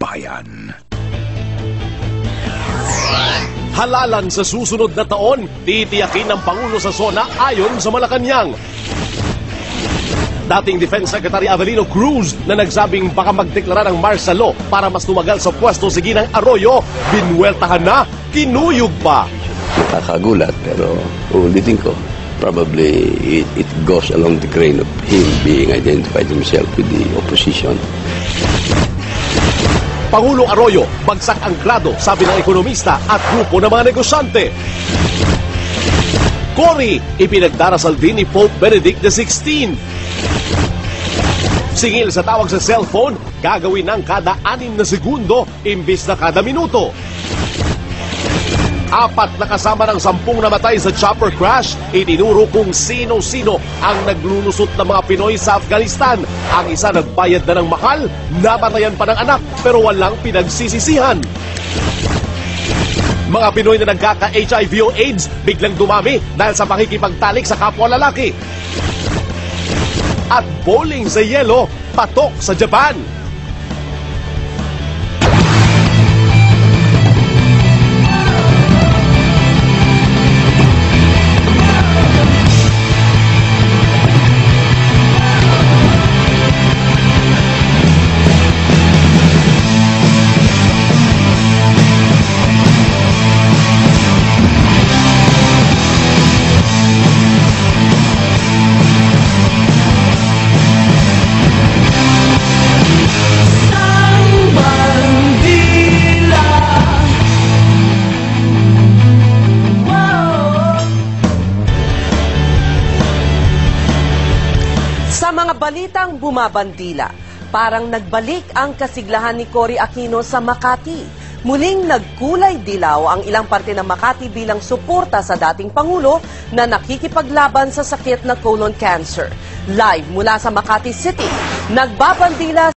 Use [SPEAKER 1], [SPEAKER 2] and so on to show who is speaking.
[SPEAKER 1] bayan.
[SPEAKER 2] Halalan sa susunod na taon, titiyakin ng Pangulo sa SONA ayon sa Malacanang. Dating Defense Secretary Avelino Cruz na nagsabing baka magdeklara ng martial law para mas tumagal sa pwesto si Ginang Arroyo, binweltahan na, kinuyog pa.
[SPEAKER 3] Nakakagulat pero uulitin ko, probably it goes along the grain of him being identified himself with the opposition.
[SPEAKER 2] Pangulo Arroyo, bagsak ang grado, sabi ng ekonomista at grupo ng mga negosyante. Cory, ipinagdarasal din ni Pope Benedict XVI. Singil sa tawag sa cellphone, gagawin ng kada 6 na segundo imbis na kada minuto. 4 na kasama ng 10 namatay sa chopper crash, itinuro kung sino-sino ang naglulusot ng mga Pinoy sa Afghanistan. Ang isa nagbayad na ng mahal, namatayan pa ng anak, pero walang pinagsisisihan. Mga Pinoy na nagkaka-HIV o AIDS, biglang dumami dahil sa pakikipagtalik sa kapwa lalaki. At bowling sa yelo, patok sa Japan.
[SPEAKER 4] Sa mga balitang bumabandila, parang nagbalik ang kasiglahan ni Cory Aquino sa Makati. Muling nagkulay dilaw ang ilang parte ng Makati bilang suporta sa dating Pangulo na nakikipaglaban sa sakit na colon cancer. Live mula sa Makati City, nagbabandila